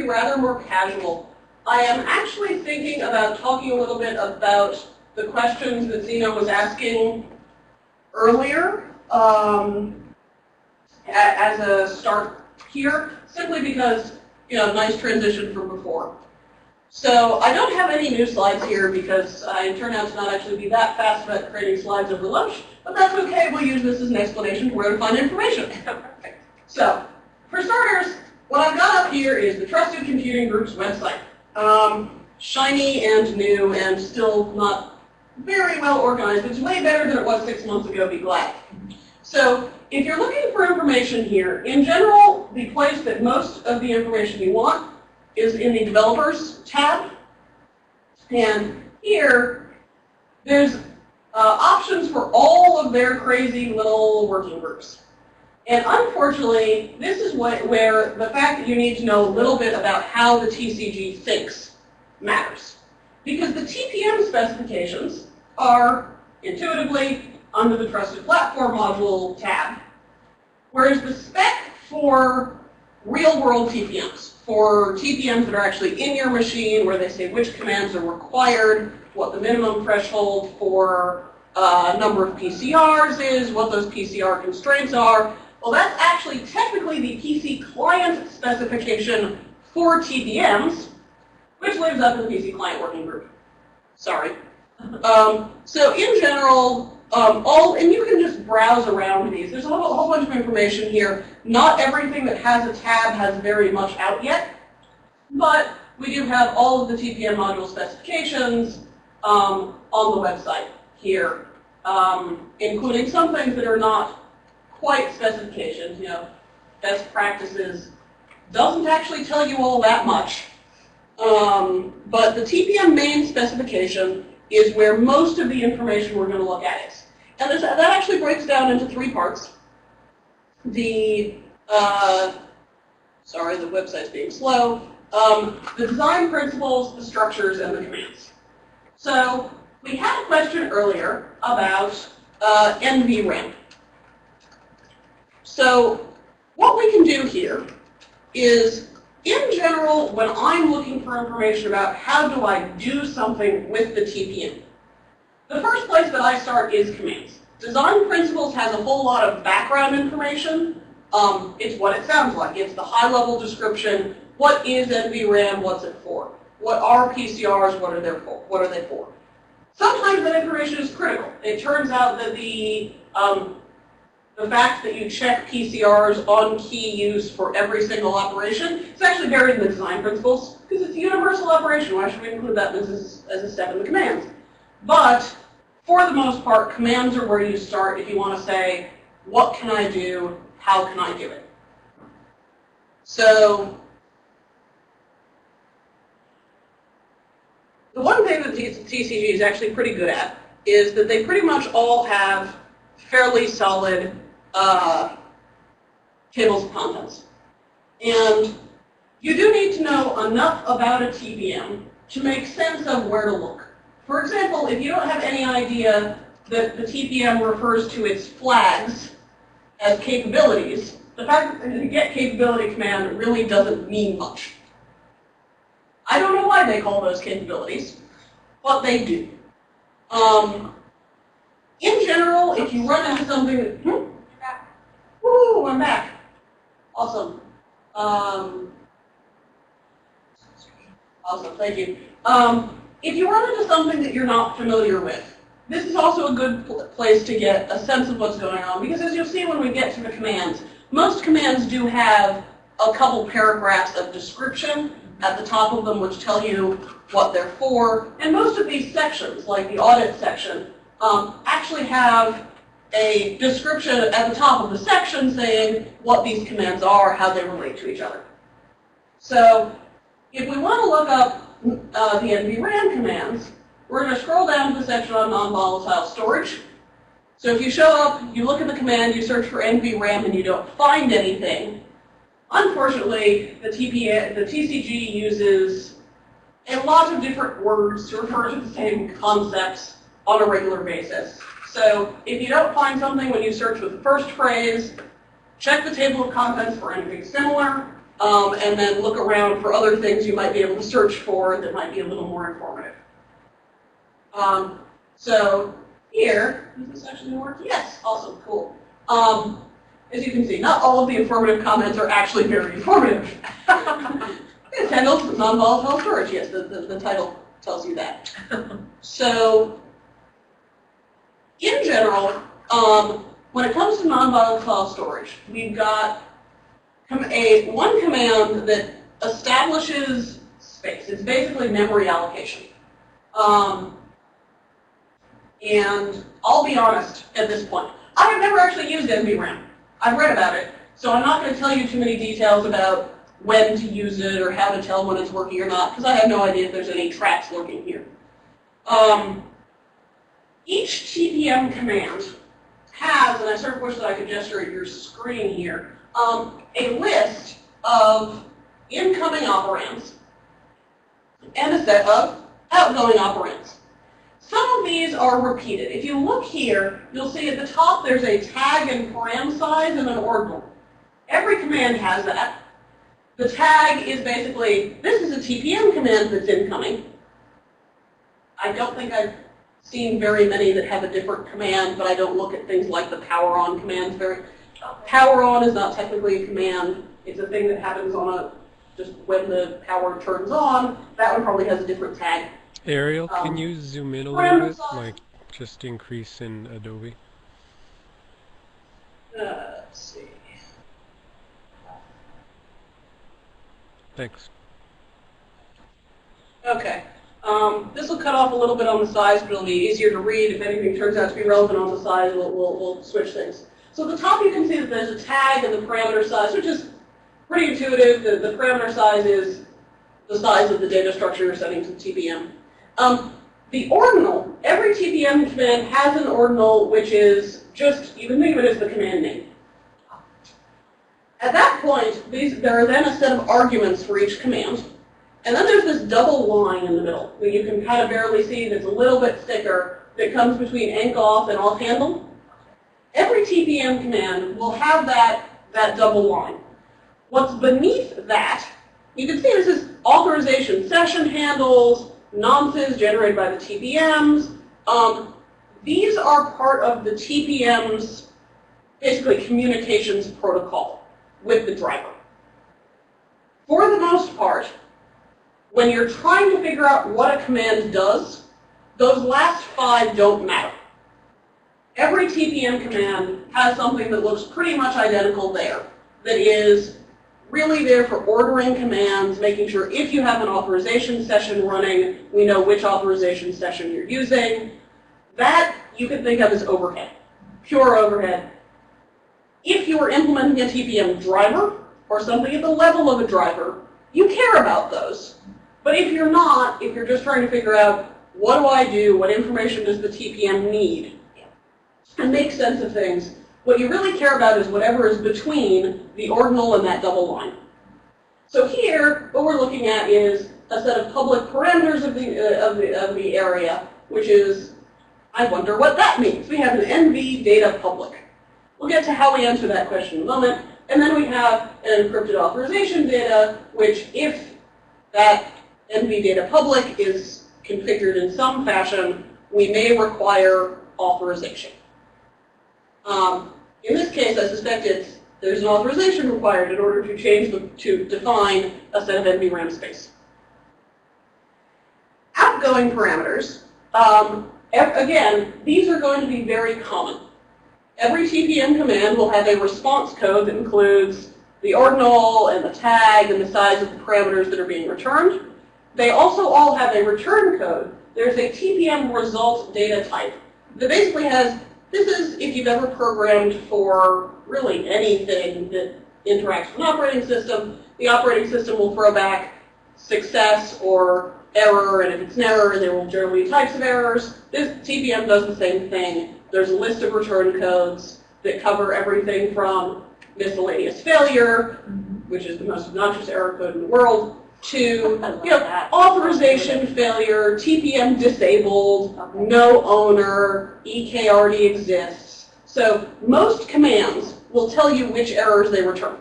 be rather more casual. I am actually thinking about talking a little bit about the questions that Zeno was asking earlier as a start here, simply because, nice transition from before. So I don't have any new slides here because I turned out to not actually be that fast about creating slides over lunch, but that's okay. We'll use this as an explanation for where to find information. So, for starters, what I've got up here is the Trusted Computing Group's website. Shiny and new and still not very well organized. It's way better than it was 6 months ago, be glad. So, if you're looking for information here, in general, the place that most of the information you want is in the Developers tab. And here, there's options for all of their crazy little working groups. And unfortunately, this is where the fact that you need to know a little bit about how the TCG thinks matters. Because the TPM specifications are intuitively under the Trusted Platform Module tab, whereas the spec for real-world TPMs, for TPMs that are actually in your machine, where they say which commands are required, what the minimum threshold for number of PCRs is, what those PCR constraints are, well, that's actually technically the PC client specification for TPMs, which lives up in the PC client working group. Sorry. So in general, and you can just browse around these. There's a whole bunch of information here. Not everything that has a tab has very much out yet, but we do have all of the TPM module specifications on the website here, including some things that are not quite specifications. Best practices doesn't actually tell you all that much. But the TPM main specification is where most of the information we're going to look at is. And that actually breaks down into 3 parts. Sorry, the website's being slow. The design principles, the structures, and the commands. So we had a question earlier about NVRAM. So what we can do here is, in general, when I'm looking for information about how do I do something with the TPM, the first place that I start is commands. Design principles has a whole lot of background information. It's what it sounds like. It's the high-level description. What is NVRAM? What's it for? What are PCRs? What are they for? Sometimes that information is critical. It turns out that the fact that you check PCRs on key use for every single operation is actually buried in the design principles, because it's a universal operation. Why should we include that as a step in the commands? But for the most part, commands are where you start if you want to say, what can I do? How can I do it? So the one thing that TCG is actually pretty good at is that they pretty much all have fairly solid tables of contents. And you do need to know enough about a TPM to make sense of where to look. For example, if you don't have any idea that the TPM refers to its flags as capabilities, the fact that the get capability command really doesn't mean much. I don't know why they call those capabilities, but they do. In general, if you run into something that, woo, I'm back. Awesome. Awesome, thank you. If you run into something that you're not familiar with, this is also a good place to get a sense of what's going on, because as you'll see when we get to the commands, most commands do have a couple paragraphs of description at the top of them which tell you what they're for, and most of these sections, like the audit section, actually have a description at the top of the section saying what these commands are, how they relate to each other. So if we want to look up the NVRAM commands, we're going to scroll down to the section on non-volatile storage. So if you show up, you look at the command, you search for NVRAM, and you don't find anything, unfortunately, the TCG uses a lot of different words to refer to the same concepts on a regular basis. So if you don't find something when you search with the first phrase, check the table of contents for anything similar. and then look around for other things you might be able to search for that might be a little more informative. So here, does this actually work? Yes, awesome, cool. As you can see, not all of the informative comments are actually very informative. It handles non-volatile storage. Yes, the title tells you that. So, in general, when it comes to non-volatile storage, we've got one command that establishes space. It's basically memory allocation. And I'll be honest at this point. I have never actually used NVRAM. I've read about it, so I'm not going to tell you too many details about when to use it or how to tell when it's working or not, because I have no idea if there's any traps lurking here. Each TPM command has, and I sort of wish that I could gesture at your screen here, a list of incoming operands and a set of outgoing operands. Some of these are repeated. If you look here, you'll see at the top there's a tag and param size and an ordinal. Every command has that. The tag is basically, this is a TPM command that's incoming. I don't think I've seen very many that have a different command, but I don't look at things like the power on commands very. Power on is not technically a command. It's a thing that happens on just when the power turns on. That one probably has a different tag. Ariel, can you zoom in a little bit? Like, just increase in Adobe? Let's see. Thanks. Okay. This will cut off a little bit on the size, but it'll be easier to read. If anything turns out to be relevant on the size, we'll switch things. So at the top you can see that there's a tag and the parameter size, which is pretty intuitive. The parameter size is the size of the data structure you're setting to the TPM. The ordinal, every TPM command has an ordinal which is just, you can think of it as the command name. At that point, there are then a set of arguments for each command. And then there's this double line in the middle that you can kind of barely see that's a little bit thicker that comes between enc off and off handle. Every TPM command will have that double line. What's beneath that, you can see this is authorization session handles, nonces generated by the TPMs. These are part of the TPM's basically communications protocol with the driver. For the most part, when you're trying to figure out what a command does, those last 5 don't matter. Every TPM command has something that looks pretty much identical there, that is really there for ordering commands, making sure if you have an authorization session running, we know which authorization session you're using. That you can think of as overhead, pure overhead. If you are implementing a TPM driver, or something at the level of a driver, you care about those. But if you're not, if you're just trying to figure out, what do I do, what information does the TPM need, and make sense of things, what you really care about is whatever is between the ordinal and that double line. So here, what we're looking at is a set of public parameters of the area, which is, I wonder what that means. We have an NV data public. We'll get to how we answer that question in a moment. And then we have an encrypted authorization data, which if that NV data public is configured in some fashion, we may require authorization. In this case, I suspect there's an authorization required in order to define a set of NVRAM space. Outgoing parameters, again, these are going to be very common. Every TPM command will have a response code that includes the ordinal and the tag and the size of the parameters that are being returned. They also all have a return code. There's a TPM result data type that basically has, this is if you've ever programmed for really anything that interacts with an operating system, the operating system will throw back success or error, and if it's an error, there will generally be types of errors. This TPM does the same thing. There's a list of return codes that cover everything from miscellaneous failure, which is the most obnoxious error code in the world, to authorization failure, TPM disabled, no owner, EK already exists. So most commands will tell you which errors they return.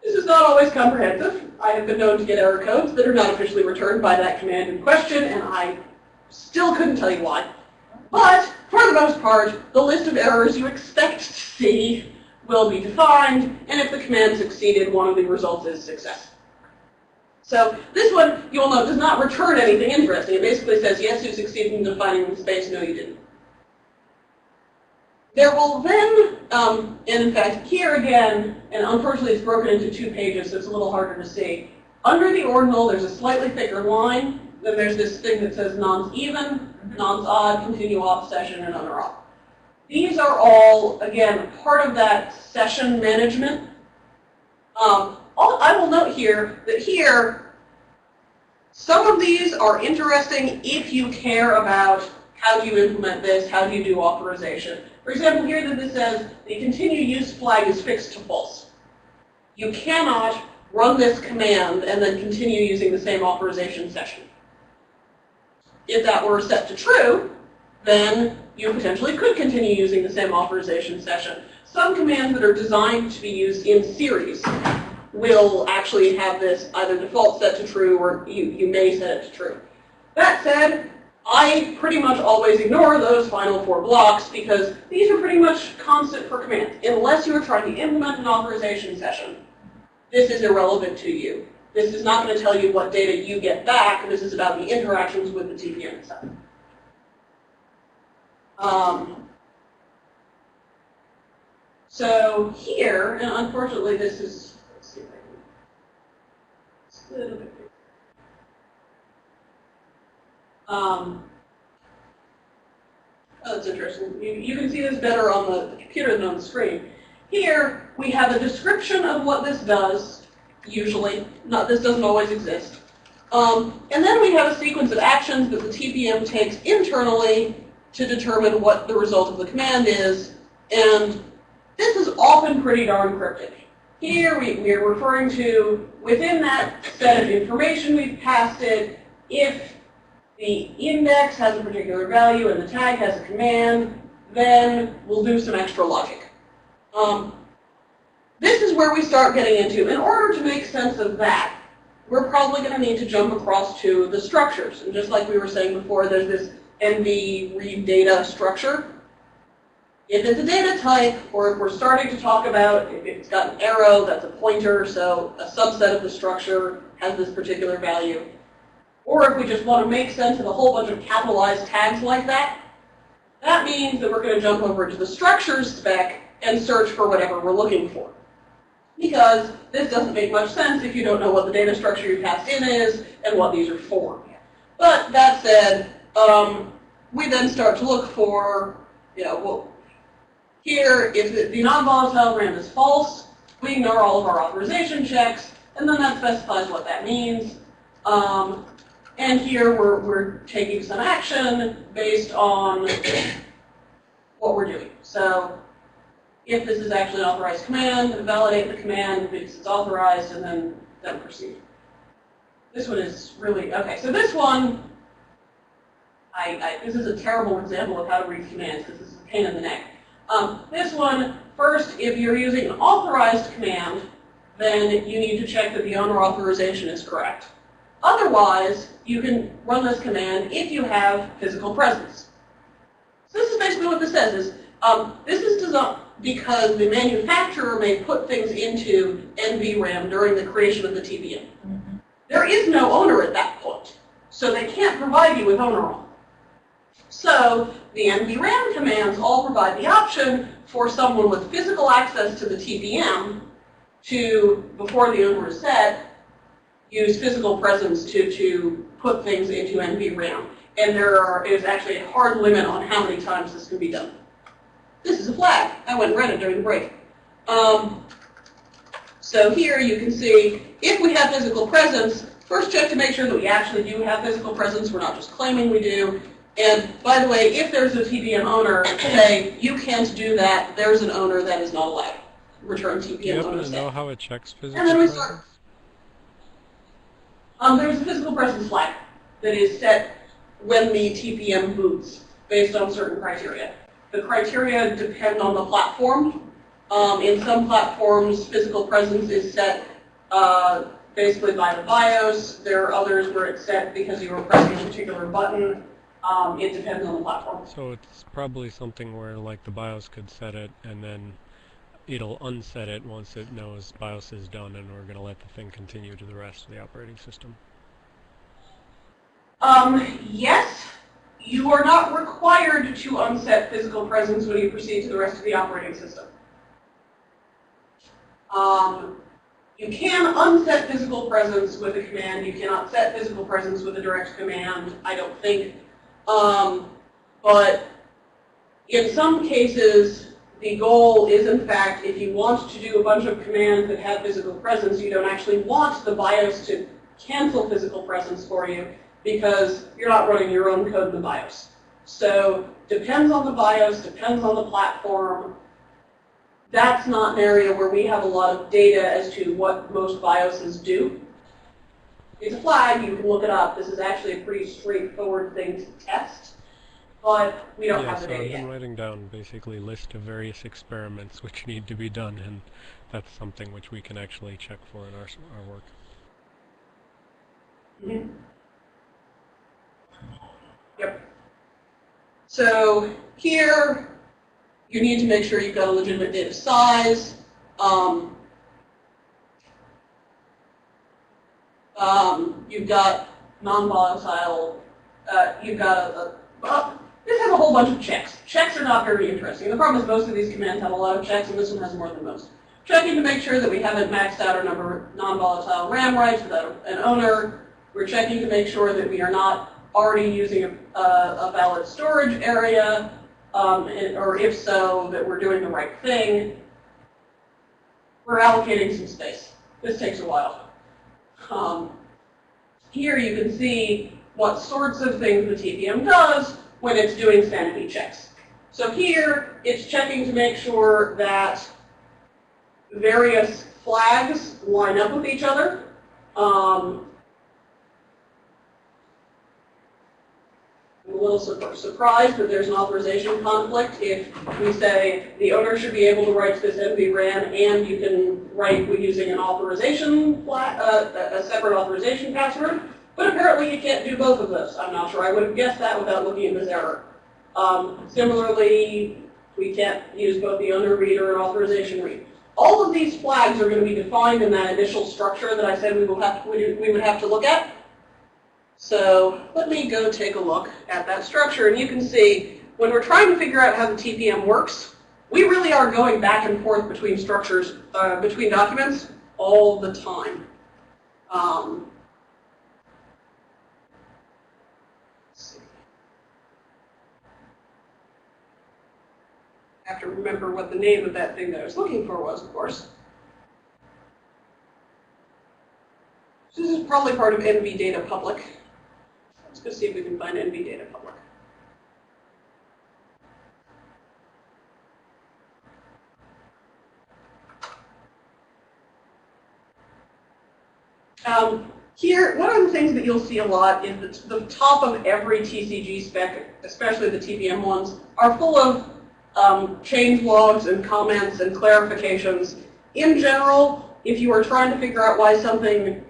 This is not always comprehensive. I have been known to get error codes that are not officially returned by that command in question, and I still couldn't tell you why. But, for the most part, the list of errors you expect to see will be defined, and if the command succeeded, one of the results is success. So this one, you'll note, does not return anything interesting. It basically says, yes, you succeeded in defining the space, no, you didn't. There will then, and in fact, here again, and unfortunately it's broken into 2 pages, so it's a little harder to see. Under the ordinal, there's a slightly thicker line. Then there's this thing that says nonce even, nonce odd, continue off session, and other off. These are all, again, part of that session management. I will note here that here, some of these are interesting if you care about how do you implement this, how do you do authorization. For example, here that this says the continue use flag is fixed to false. You cannot run this command and then continue using the same authorization session. If that were set to true, then you potentially could continue using the same authorization session. Some commands that are designed to be used in series will actually have this either default set to true or you may set it to true. That said, I pretty much always ignore those final 4 blocks because these are pretty much constant for commands. Unless you are trying to implement an authorization session, this is irrelevant to you. This is not going to tell you what data you get back. This is about the interactions with the TPM itself. So here, and unfortunately this is, let's see if I can, it's a little bit bigger. Oh, that's interesting. You can see this better on the computer than on the screen. Here, we have a description of what this does, usually. This doesn't always exist. And then we have a sequence of actions that the TPM takes internally to determine what the result of the command is. And this is often pretty darn cryptic. Here, we are referring to, within that set of information we've passed it, if the index has a particular value and the tag has a command, then we'll do some extra logic. This is where we start getting into, in order to make sense of that, we're probably going to need to jump across to the structures. And just like we were saying before, there's this NV read data structure. If it's a data type, or if we're starting to talk about, if it's got an arrow, that's a pointer, so a subset of the structure has this particular value. Or if we just want to make sense of a whole bunch of capitalized tags like that, that means that we're going to jump over to the structures spec and search for whatever we're looking for. Because this doesn't make much sense if you don't know what the data structure you passed in is and what these are for. But that said, we then start to look for, well, here, if the non-volatile RAM is false, we ignore all of our authorization checks, and then that specifies what that means. And here we're taking some action based on what we're doing. So if this is actually an authorized command, validate the command because it's authorized, and then proceed. This one is really, okay, so this one, this is a terrible example of how to read commands because this is a pain in the neck. This one, first, if you're using an authorized command, then you need to check that the owner authorization is correct. Otherwise, you can run this command if you have physical presence. So this is basically what this says, is this is designed because the manufacturer may put things into NVRAM during the creation of the TPM. Mm-hmm. There is no owner at that point, so they can't provide you with owner auth. So the NVRAM commands all provide the option for someone with physical access to the TPM to, before the owner is set, use physical presence to put things into NVRAM. And there is actually a hard limit on how many times this can be done. This is a flag. I went and read it during the break. So here you can see, if we have physical presence, first check to make sure that we actually do have physical presence. We're not just claiming we do. And by the way, if there's a TPM owner, say, you can't do that, there's an owner that is not allowed. Return TPM owner. Do you happen to know how it checks physical and then we presence? Start. There's a physical presence flag that is set when the TPM boots based on certain criteria. The criteria depend on the platform. In some platforms, physical presence is set basically by the BIOS. There are others where it's set because you were pressing a particular button. It depends on the platform. So it's probably something where like the BIOS could set it and then it'll unset it once it knows BIOS is done, and we're going to let the thing continue to the rest of the operating system. Yes, you are not required to unset physical presence when you proceed to the rest of the operating system. You can unset physical presence with a command. You cannot set physical presence with a direct command, I don't think. But in some cases, the goal is, in fact, if you want to do a bunch of commands that have physical presence, you don't actually want the BIOS to cancel physical presence for you because you're not running your own code in the BIOS. So depends on the BIOS, depends on the platform. That's not an area where we have a lot of data as to what most BIOSes do. It's a flag, you can look it up. This is actually a pretty straightforward thing to test, but we don't have the data yet. Yeah, so I've been writing down basically a list of various experiments which need to be done, and that's something which we can actually check for in our work. Mm-hmm. Yep. So here, you need to make sure you've got a legitimate data size. You've got non-volatile. You've got this has a whole bunch of checks. Checks are not very interesting. The problem is most of these commands have a lot of checks, and this one has more than most. Checking to make sure that we haven't maxed out our number of non-volatile RAM writes without an owner. We're checking to make sure that we are not already using a valid storage area, or if so, that we're doing the right thing. We're allocating some space. This takes a while. Here you can see what sorts of things the TPM does when it's doing sanity checks. So here, it's checking to make sure that various flags line up with each other. I'm a little surprised that there's an authorization conflict if we say the owner should be able to write to this NVRAM and you can write using an authorization flag, a separate authorization password. But apparently you can't do both of those. I'm not sure. I would have guessed that without looking at this error. Similarly, we can't use both the owner reader and authorization read. All of these flags are going to be defined in that initial structure that I said we would have to look at. So let me go take a look at that structure, and you can see when we're trying to figure out how the TPM works, we really are going back and forth between structures, between documents all the time. I have to remember what the name of that thing that I was looking for was, of course. This is probably part of NV Data Public. Let's go see if we can find NV Data Public. Here, one of the things that you'll see a lot is that the top of every TCG spec, especially the TPM ones, are full of change logs and comments and clarifications. In general, if you are trying to figure out why something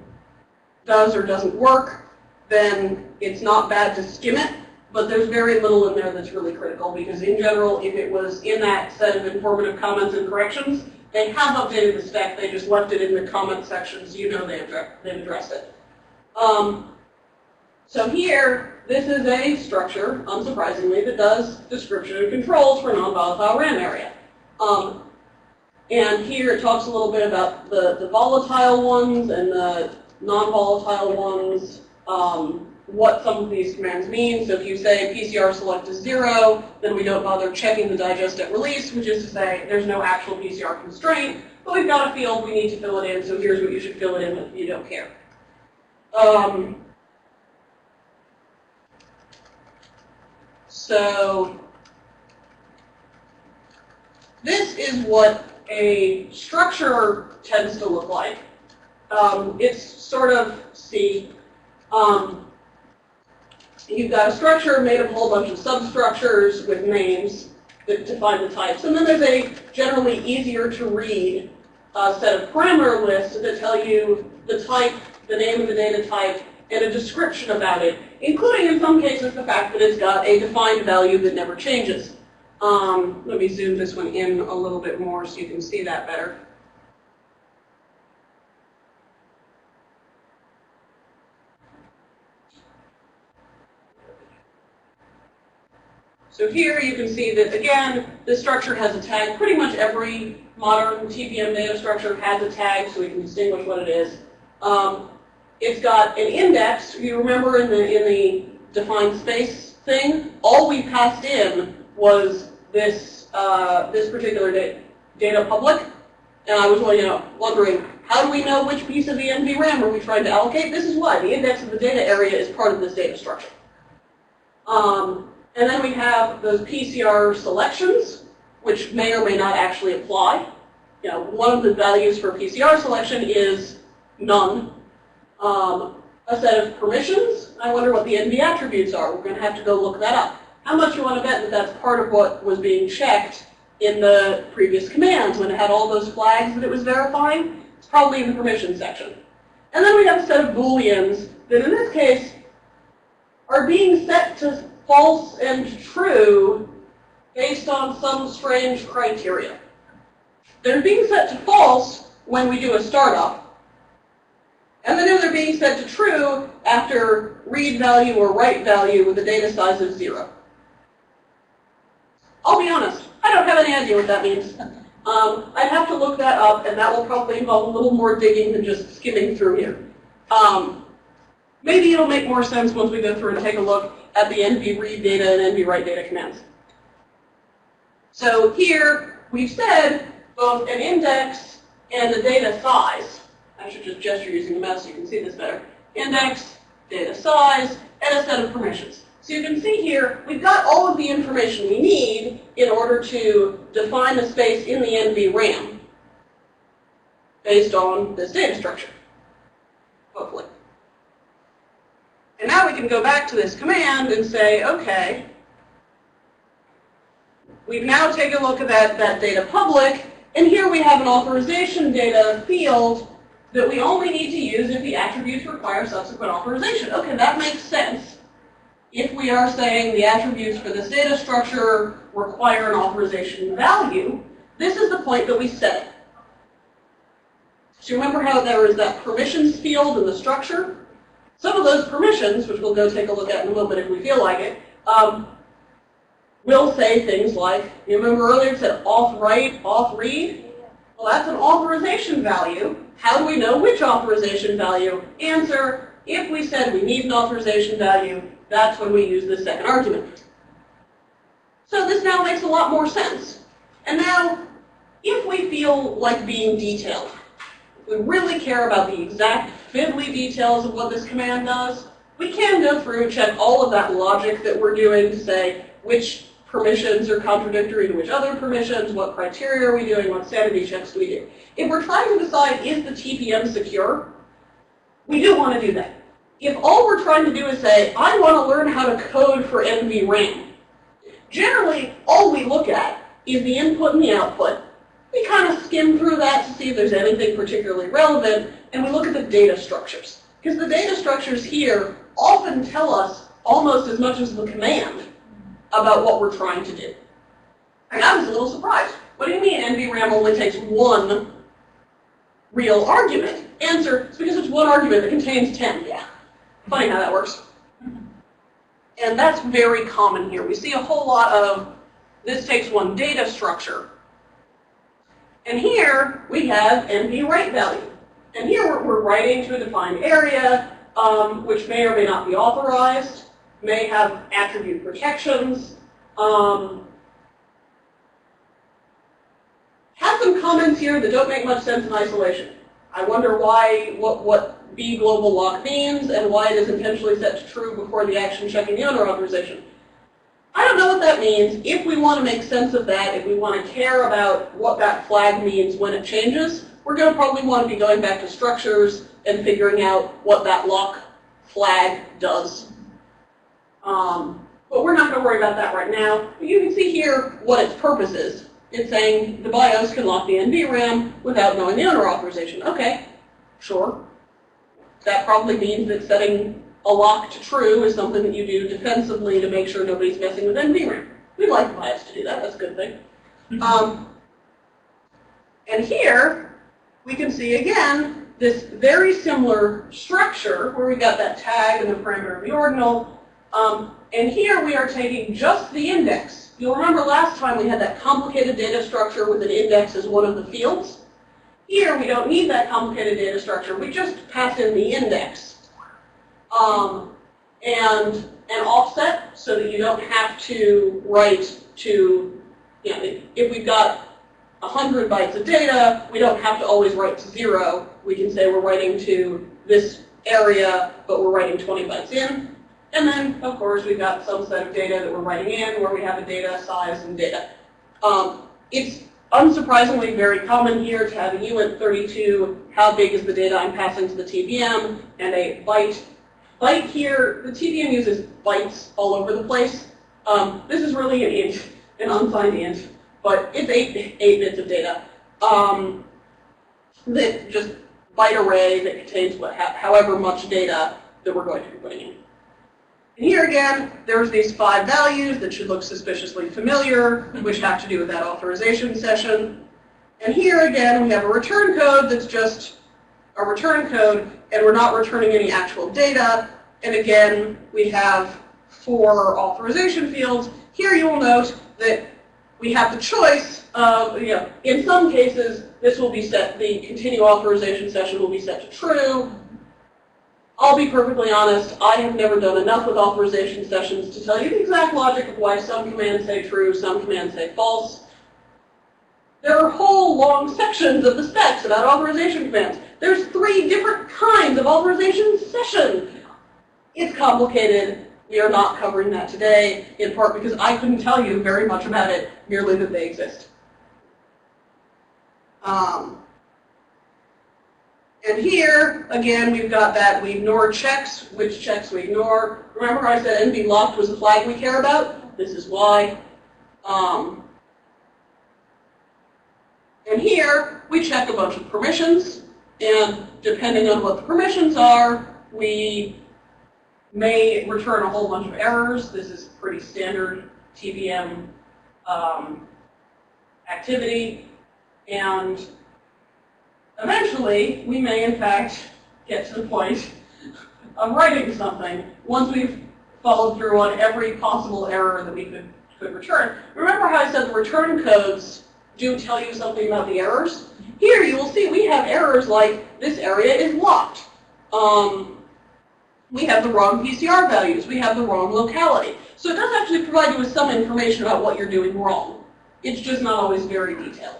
does or doesn't work, then it's not bad to skim it, but there's very little in there that's really critical, because in general, if it was in that set of informative comments and corrections, they have updated the spec, they just left it in the comment section, so you know they've addressed it. So here, this is a structure, unsurprisingly, that does description and controls for non-volatile RAM area. And here it talks a little bit about the volatile ones and the non-volatile ones, what some of these commands mean. So if you say PCR select is 0, then we don't bother checking the digest at release, which is to say there's no actual PCR constraint, but we've got a field, we need to fill it in, so here's what you should fill it in if you don't care. So this is what a structure tends to look like. It's sort of, you've got a structure made of a whole bunch of substructures with names that define the types. And then there's a generally easier to read set of parameter lists that tell you the type, the name of the data type, and a description about it, including in some cases the fact that it's got a defined value that never changes. Let me zoom this one in a little bit more so you can see that better. So here you can see that, again, this structure has a tag. Pretty much every modern TPM data structure has a tag, so we can distinguish what it is. It's got an index. You remember in the defined space thing, all we passed in was this this particular data public. And I was wondering, how do we know which piece of the NVRAM are we trying to allocate? This is why. The index of the data area is part of this data structure. And then we have those PCR selections, which may or may not actually apply. One of the values for PCR selection is none. A set of permissions. I wonder what the NV attributes are. We're going to have to go look that up. How much you want to bet that that's part of what was being checked in the previous commands when it had all those flags that it was verifying? It's probably in the permission section. And then we have a set of booleans that in this case are being set to false and true based on some strange criteria. They're being set to false when we do a startup. And then they're being set to true after read value or write value with a data size of 0. I'll be honest, I don't have any idea what that means. I'd have to look that up, and that will probably involve a little more digging than just skimming through here. Maybe it'll make more sense once we go through and take a look at the NV read data and NV write data commands. So here we've said both an index and a data size. I should just gesture using the mouse so you can see this better. Index, data size, and a set of permissions. So you can see here, we've got all of the information we need in order to define a space in the NVRAM based on this data structure, hopefully. And now we can go back to this command and say, okay, we've now taken a look at that data public, and here we have an authorization data field that we only need to use if the attributes require subsequent authorization. Okay, that makes sense. If we are saying the attributes for this data structure require an authorization value, this is the point that we set it. So remember how there is that permissions field in the structure? Some of those permissions, which we'll go take a look at in a moment if we feel like it, will say things like, you remember earlier it said auth write, auth read? Well, that's an authorization value. How do we know which authorization value? Answer, if we said we need an authorization value, that's when we use the second argument. So this now makes a lot more sense. And now, if we feel like being detailed, if we really care about the exact fiddly details of what this command does, we can go through and check all of that logic that we're doing to say which permissions are contradictory to which other permissions, what criteria are we doing, what sanity checks do we do. If we're trying to decide is the TPM secure, we do want to do that. If all we're trying to do is say, I want to learn how to code for NVRAM, generally all we look at is the input and the output. We kind of skim through that to see if there's anything particularly relevant, and we look at the data structures. Because the data structures here often tell us almost as much as the command about what we're trying to do. And I was a little surprised. What do you mean NVRAM only takes one real argument? Answer, it's because it's one argument that contains 10. Yeah. Funny how that works. And that's very common here. We see a whole lot of, this takes one data structure. And here we have NV write value. And here we're writing to a defined area, which may or may not be authorized, may have attribute protections. Have some comments here that don't make much sense in isolation. I wonder why, what B global lock means and why it is intentionally set to true before the action checking the owner authorization. I don't know what that means. If we want to make sense of that, if we want to care about what that flag means when it changes, we're going to probably want to be going back to structures and figuring out what that lock flag does. But we're not going to worry about that right now. But you can see here what its purpose is. it's saying the BIOS can lock the NVRAM without knowing the owner authorization. Okay, sure. That probably means that setting a lock to true is something that you do defensively to make sure nobody's messing with NVRAM. We'd like the BIOS to do that. That's a good thing. And here, we can see again this very similar structure where we got that tag and the parameter of the ordinal. And here we are taking just the index. You'll remember last time we had that complicated data structure with an index as one of the fields. Here we don't need that complicated data structure. We just pass in the index. And an offset so that you don't have to write to, if we've got 100 bytes of data, we don't have to always write to 0. We can say we're writing to this area, but we're writing 20 bytes in. And then, of course, we've got some set of data that we're writing in where we have a data size and data. It's unsurprisingly very common here to have a uint32, how big is the data I'm passing to the TPM, and a byte. Byte here, the TPM uses bytes all over the place. This is really an int, an unsigned int, but it's 8 bits of data. That just byte array that contains however much data that we're going to be putting in. And here again, there's these 5 values that should look suspiciously familiar, which have to do with that authorization session. And here again, we have a return code that's just a return code, and we're not returning any actual data. And again, we have 4 authorization fields. Here you will note that we have the choice of, in some cases, this will be set, the continue authorization session will be set to true. I'll be perfectly honest, I have never done enough with authorization sessions to tell you the exact logic of why some commands say true, some commands say false. There are whole long sections of the specs about authorization commands. There's 3 different kinds of authorization session. It's complicated. We are not covering that today, in part because I couldn't tell you very much about it, merely that they exist. And here, again, we've got that we ignore checks, which checks we ignore. Remember I said NV locked was the flag we care about? This is why. And here, we check a bunch of permissions. And depending on what the permissions are, we may return a whole bunch of errors. This is pretty standard TPM activity. And eventually, we may, in fact, get to the point of writing something once we've followed through on every possible error that we could return. Remember how I said the return codes do tell you something about the errors? Here, you will see we have errors like this area is locked. We have the wrong PCR values. We have the wrong locality. So it does actually provide you with some information about what you're doing wrong. It's just not always very detailed.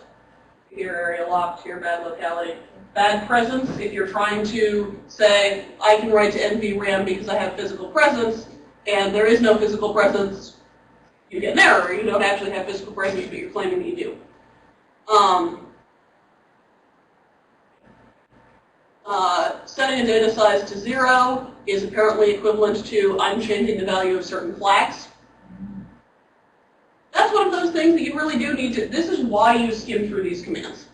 Here area locked, here bad locality. Bad presence, if you're trying to say, I can write to NVRAM because I have physical presence, and there is no physical presence, you get an error. You don't actually have physical presence, but you're claiming that you do. Setting a data size to 0 is apparently equivalent to I'm changing the value of certain flags. That's one of those things that you really do need to, this is why you skim through these commands.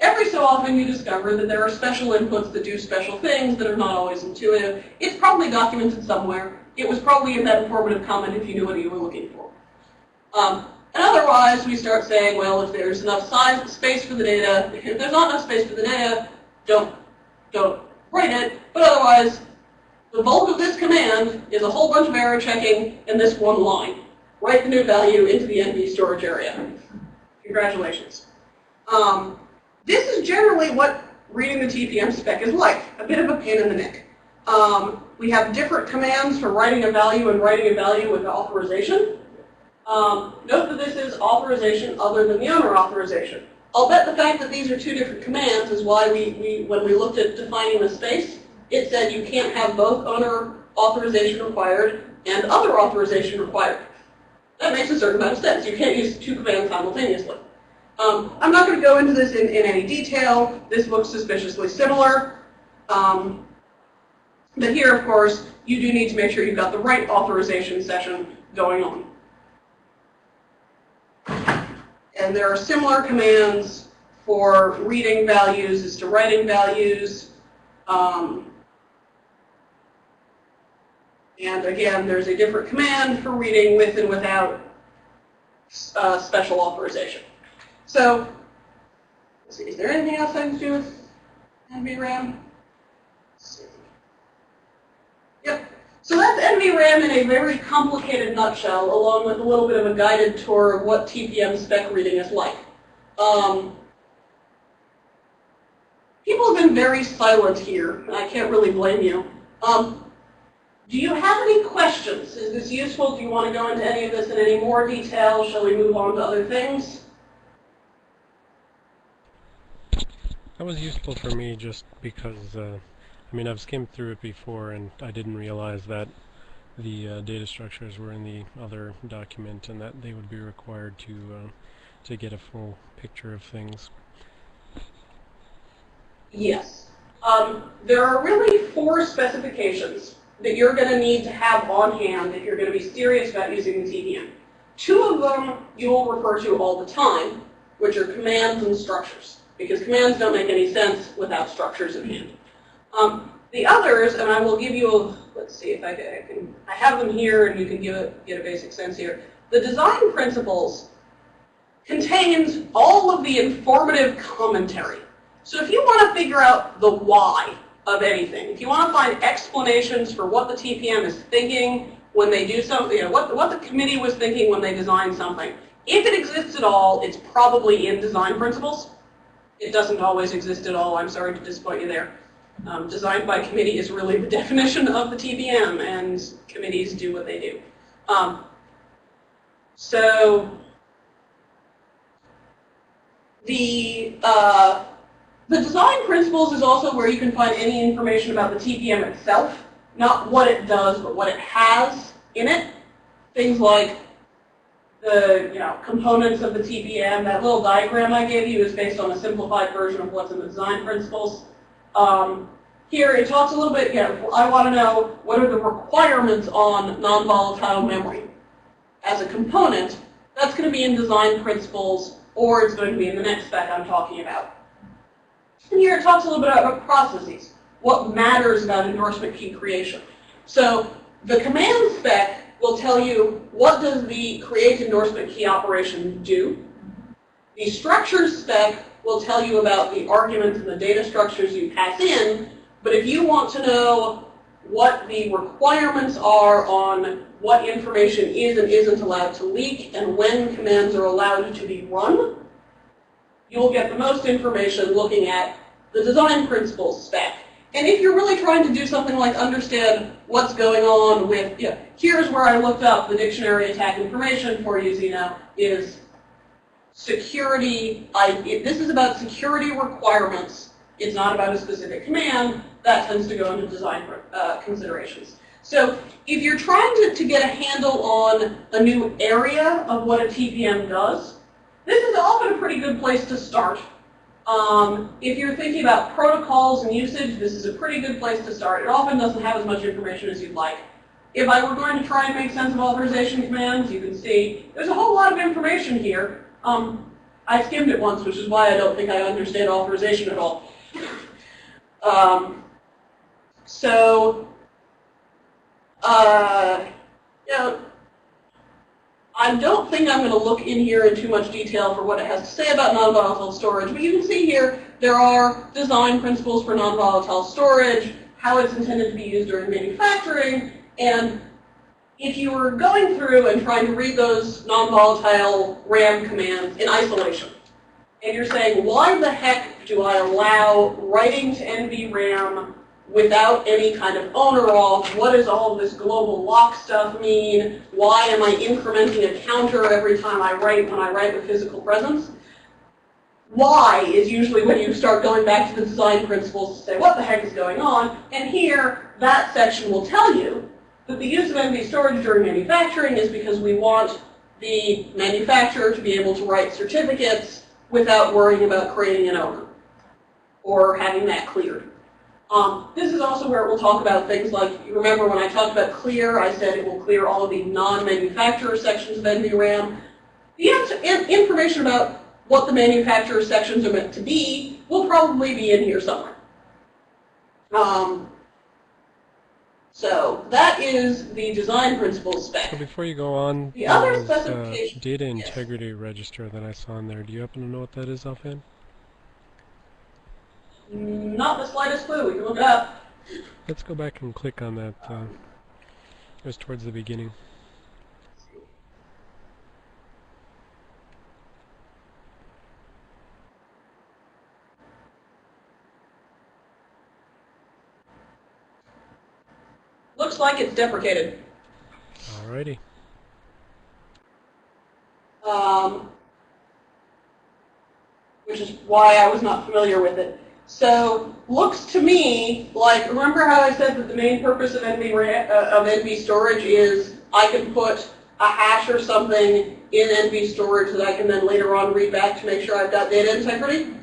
Every so often you discover that there are special inputs that do special things that are not always intuitive. It's probably documented somewhere. It was probably in that informative comment if you knew what you were looking for. And otherwise, we start saying, well, if there's enough space for the data, if there's not enough space for the data, don't write it. But otherwise, the bulk of this command is a whole bunch of error checking in this one line. Write the new value into the NV storage area. Congratulations. This is generally what reading the TPM spec is like, a bit of a pain in the neck. We have different commands for writing a value and writing a value with authorization. Note that this is authorization other than the owner authorization. I'll bet the fact that these are 2 different commands is why when we looked at defining the space, it said you can't have both owner authorization required and other authorization required. That makes a certain amount of sense. You can't use 2 commands simultaneously. I'm not going to go into this in any detail. This looks suspiciously similar. But here, of course, you do need to make sure you've got the right authorization session going on. And there are similar commands for reading values as to writing values. And again, there's a different command for reading with and without special authorization. So, let's see, is there anything else I can do with NVRAM? Let's see. Yep. So that's NVRAM in a very complicated nutshell, along with a little bit of a guided tour of what TPM spec reading is like. People have been very silent here, and I can't really blame you. Do you have any questions? Is this useful? Do you want to go into any of this in any more detail? Shall we move on to other things? That was useful for me just because, I mean, I've skimmed through it before and I didn't realize that the data structures were in the other document and that they would be required to get a full picture of things. Yes. There are really 4 specifications that you're going to need to have on hand if you're going to be serious about using the TPM. 2 of them you will refer to all the time, which are commands and structures, because commands don't make any sense without structures in hand. The others, and I will give you, let's see if I have them here and you can get a basic sense here. The design principles contains all of the informative commentary. So if you want to figure out the why of anything, if you want to find explanations for what the TPM is thinking when they do something, what the committee was thinking when they designed something, if it exists at all, it's probably in design principles. It doesn't always exist at all. I'm sorry to disappoint you there. Designed by committee is really the definition of the TPM, and committees do what they do. The design principles is also where you can find any information about the TPM itself, not what it does, but what it has in it. Things like the components of the TPM. That little diagram I gave you is based on a simplified version of what's in the design principles. Here it talks a little bit, I want to know what are the requirements on non-volatile memory. As a component, that's going to be in design principles, or it's going to be in the next spec I'm talking about. And here it talks a little bit about processes, what matters about endorsement key creation. So the command spec will tell you what does the create endorsement key operation do. The structures spec will tell you about the arguments and the data structures you pass in, but if you want to know what the requirements are on what information is and isn't allowed to leak and when commands are allowed to be run, you will get the most information looking at the design principles spec. And if you're really trying to do something like understand what's going on with, here's where I looked up the dictionary attack information for you, Zeno, is security. This is about security requirements. It's not about a specific command. That tends to go into design considerations. So if you're trying to get a handle on a new area of what a TPM does, this is often a pretty good place to start. If you're thinking about protocols and usage, this is a pretty good place to start. It often doesn't have as much information as you'd like. If I were going to try and make sense of authorization commands, you can see there's a whole lot of information here. I skimmed it once, which is why I don't think I understand authorization at all. I don't think I'm going to look in here in too much detail for what it has to say about non-volatile storage, but you can see here there are design principles for non-volatile storage, how it's intended to be used during manufacturing, and if you were going through and trying to read those non-volatile RAM commands in isolation, and you're saying, why the heck do I allow writing to NVRAM without any kind of on-or-off? What does all of this global lock stuff mean? Why am I incrementing a counter every time I write when I write with physical presence? Why is usually when you start going back to the design principles to say, what the heck is going on? And here, that section will tell you that the use of NV storage during manufacturing is because we want the manufacturer to be able to write certificates without worrying about creating an owner or having that cleared. This is also where it will talk about things like, you remember when I talked about clear, I said it will clear all of the non-manufacturer sections of NVRAM. The information about what the manufacturer's sections are meant to be will probably be in here somewhere. So that is the design principles spec. So before you go on, The other there was specification, data integrity register that I saw in there. Do you happen to know what that is offhand? Not the slightest clue. We can look it up. Let's go back and click on that. It was towards the beginning. Looks like it's deprecated. Alrighty. Which is why I was not familiar with it. So, looks to me like, remember how I said that the main purpose of NV storage is I can put a hash or something in NV storage that I can then later on read back to make sure I've got data integrity?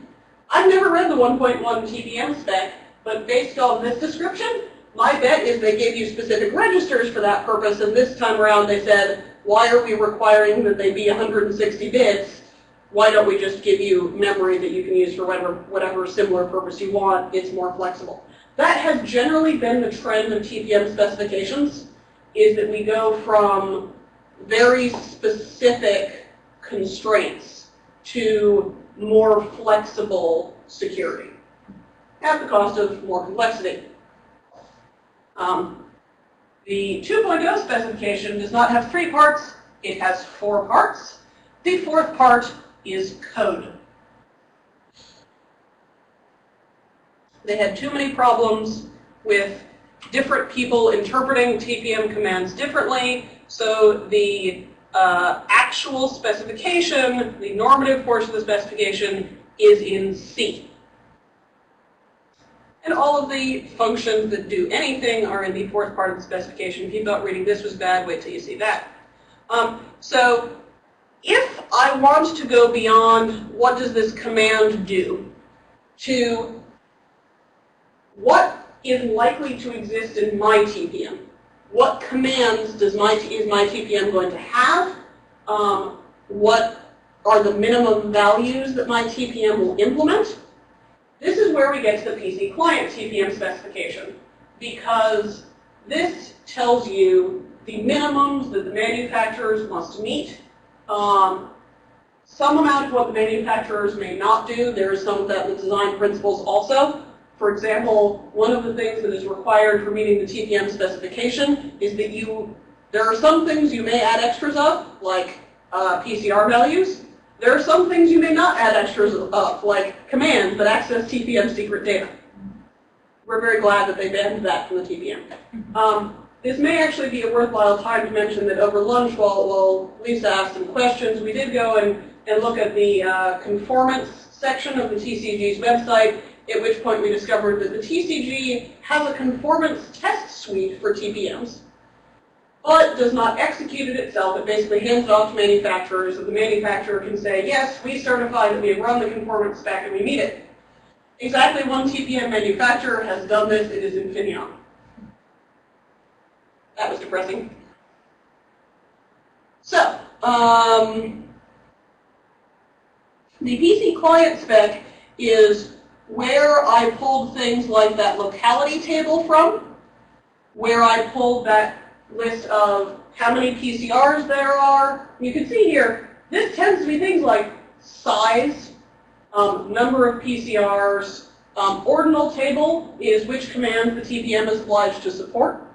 I've never read the 1.1 TPM spec, but based on this description, my bet is they gave you specific registers for that purpose, and this time around they said, why are we requiring that they be 160 bits? Why don't we just give you memory that you can use for whatever similar purpose you want? It's more flexible. That has generally been the trend of TPM specifications, is that we go from very specific constraints to more flexible security at the cost of more complexity. The 2.0 specification does not have 3 parts, it has 4 parts. The 4th part is code. They had too many problems with different people interpreting TPM commands differently, so the actual specification, the normative portion of the specification, is in C. And all of the functions that do anything are in the 4th part of the specification. If you thought reading this was bad, wait till you see that. So if I want to go beyond what does this command do to what is likely to exist in my TPM, what commands is my TPM going to have, what are the minimum values that my TPM will implement, this is where we get to the PC client TPM specification, because this tells you the minimums that the manufacturers must meet. Some amount of what the manufacturers may not do. There is some of that in the design principles also. For example, one of the things that is required for meeting the TPM specification is that there are some things you may add extras of, like PCR values. There are some things you may not add extras of, like commands that access TPM secret data. We're very glad that they banned that from the TPM. This may actually be a worthwhile time to mention that over lunch, while Lisa asked some questions, we did go and look at the conformance section of the TCG's website, at which point we discovered that the TCG has a conformance test suite for TPMs, but does not execute it itself. It basically hands it off to manufacturers, and the manufacturer can say, yes, we certify that we have run the conformance spec and we meet it. Exactly one TPM manufacturer has done this. It is Infineon. That was depressing. So, the PC client spec is where I pulled things like that locality table from, where I pulled that list of how many PCRs there are. You can see here, this tends to be things like size, number of PCRs. Ordinal table is which commands the TPM is obliged to support.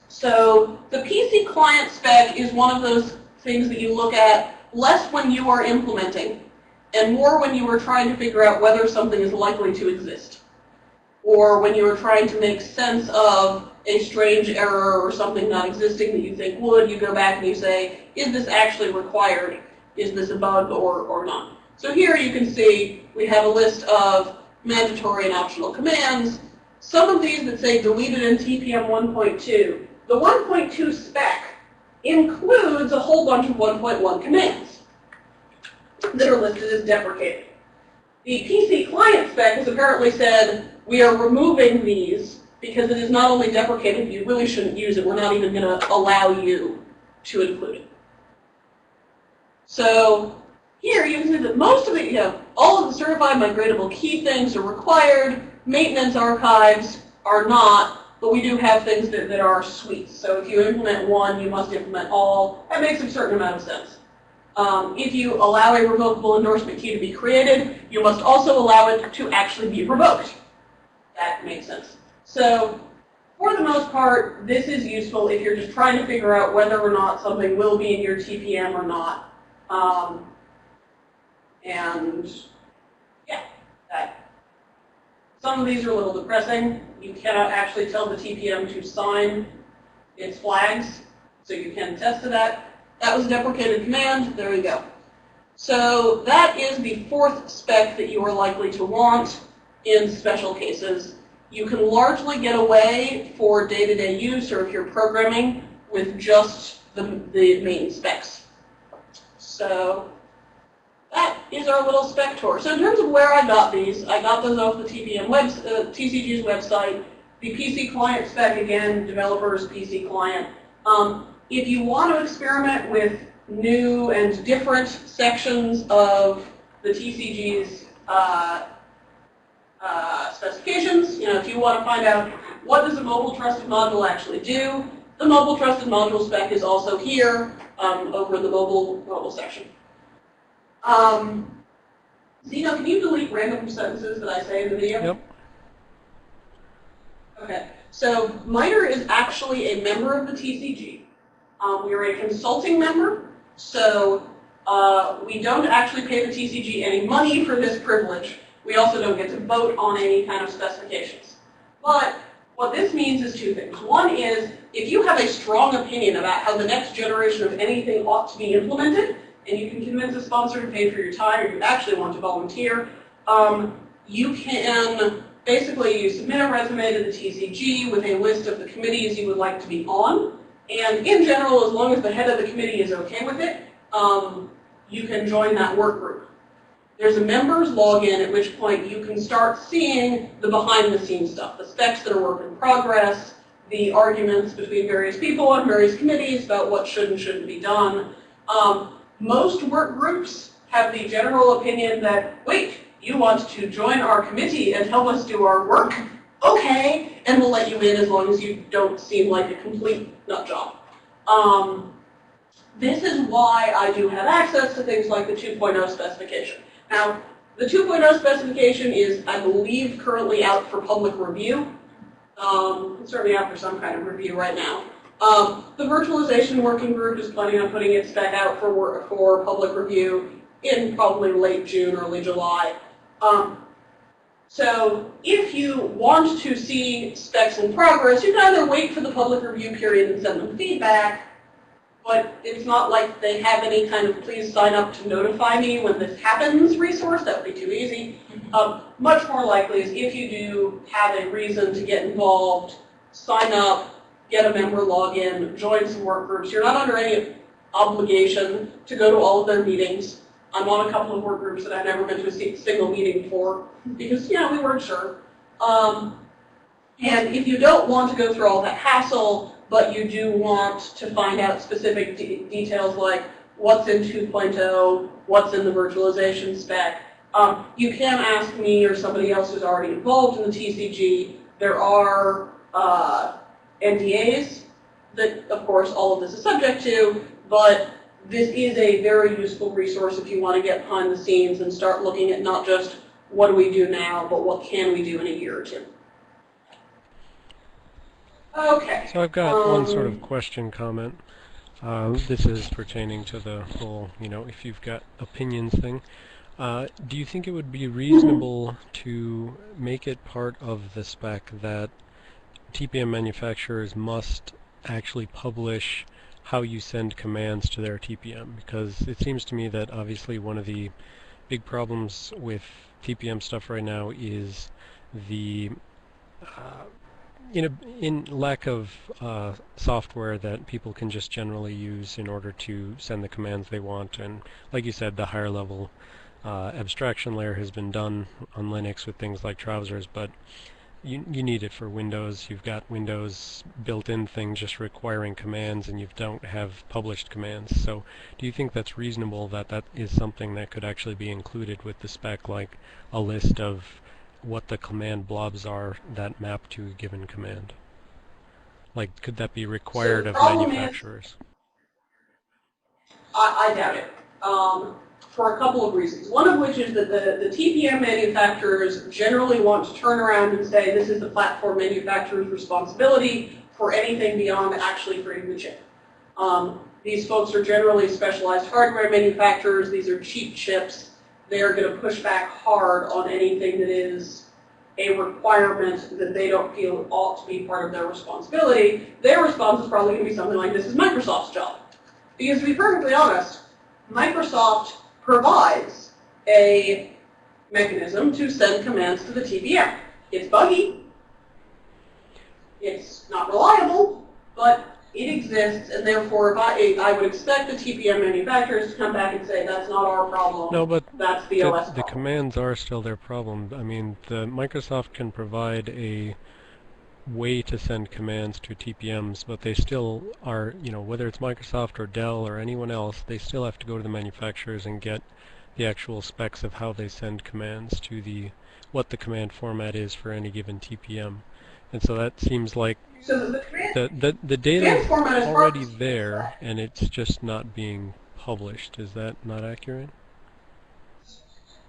So the PC client spec is one of those things that you look at less when you are implementing and more when you are trying to figure out whether something is likely to exist, or when you are trying to make sense of a strange error or something not existing that you think would. You go back and you say, is this actually required? Is this a bug or not? So here you can see we have a list of mandatory and optional commands. Some of these that say deleted in TPM 1.2. The 1.2 spec includes a whole bunch of 1.1 commands that are listed as deprecated. The PC client spec has apparently said, we are removing these because it is not only deprecated, you really shouldn't use it. We're not even going to allow you to include it. So here you can see that most of it, all of the certified migratable key things are required. Maintenance archives are not, but we do have things that are suites. So if you implement one, you must implement all. That makes a certain amount of sense. If you allow a revocable endorsement key to be created, you must also allow it to actually be revoked. That makes sense. So for the most part, this is useful if you're just trying to figure out whether or not something will be in your TPM or not. And yeah, some of these are a little depressing. You cannot actually tell the TPM to sign its flags, so you can test to that. That was a deprecated command. There you go. So that is the fourth spec that you are likely to want in special cases. You can largely get away for day-to-day use, or if you're programming, with just the main specs. So that is our little spec tour. So in terms of where I got these, I got those off the TCG's website. The PC client spec, again, developers PC client. If you want to experiment with new and different sections of the TCG's specifications, if you want to find out what does a mobile trusted module actually do, the mobile trusted module spec is also here over in the mobile section. Zeno, can you delete random sentences that I say in the video? Yep. Okay. So MITRE is actually a member of the TCG. We are a consulting member, so we don't actually pay the TCG any money for this privilege. We also don't get to vote on any kind of specifications. But what this means is two things. One is, if you have a strong opinion about how the next generation of anything ought to be implemented, and you can convince a sponsor to pay for your time, or you actually want to volunteer, you can basically submit a resume to the TCG with a list of the committees you would like to be on. And in general, as long as the head of the committee is okay with it, you can join that work group. There's a members login, at which point you can start seeing the behind-the-scenes stuff, the specs that are work in progress, the arguments between various people on various committees about what should and shouldn't be done. Most work groups have the general opinion that, wait, you want to join our committee and help us do our work? Okay, and we'll let you in as long as you don't seem like a complete nut job. This is why I do have access to things like the 2.0 specification. Now, the 2.0 specification is, I believe, currently out for public review. It's certainly out for some kind of review right now. The virtualization working group is planning on putting its spec out for public review in probably late June, early July. So if you want to see specs in progress, you can either wait for the public review period and send them feedback, but it's not like they have any kind of please sign up to notify me when this happens resource. That would be too easy. Much more likely is if you do have a reason to get involved, sign up, get a member login, join some work groups. You're not under any obligation to go to all of their meetings. I'm on a couple of work groups that I've never been to a single meeting for because, we weren't sure. And if you don't want to go through all that hassle, but you do want to find out specific details like what's in 2.0, what's in the virtualization spec, you can ask me or somebody else who's already involved in the TCG. There are NDAs that, of course, all of this is subject to, but this is a very useful resource if you want to get behind the scenes and start looking at not just what do we do now, but what can we do in a year or two. Okay. So I've got one sort of question comment. This is pertaining to the whole, if you've got opinions thing. Do you think it would be reasonable to make it part of the spec that TPM manufacturers must actually publish how you send commands to their TPM? Because it seems to me that obviously one of the big problems with TPM stuff right now is the in lack of software that people can just generally use in order to send the commands they want. And like you said, the higher level abstraction layer has been done on Linux with things like trousers, but you need it for Windows. You've got Windows built-in things just requiring commands, and you don't have published commands. So do you think that's reasonable that that is something that could actually be included with the spec, like a list of what the command blobs are that map to a given command? Like, could that be So required the of problem is, manufacturers? I doubt it, for a couple of reasons. One of which is that the TPM manufacturers generally want to turn around and say this is the platform manufacturer's responsibility for anything beyond actually creating the chip. These folks are generally specialized hardware manufacturers. These are cheap chips. They're going to push back hard on anything that is a requirement that they don't feel ought to be part of their responsibility. Their response is probably going to be something like, this is Microsoft's job. Because to be perfectly honest, Microsoft provides a mechanism to send commands to the TPM. It's buggy, it's not reliable, but it exists, and therefore I would expect the TPM manufacturers to come back and say, that's not our problem, No, but that's the OS the problem. commands are still their problem. I mean, the Microsoft can provide a way to send commands to TPMs, but they still are, whether it's Microsoft or Dell or anyone else, they still have to go to the manufacturers and get the actual specs of how they send commands to what the command format is for any given TPM. And so that seems like So the data command is format is part already of the there, spec. and it's just not being published. Is that not accurate?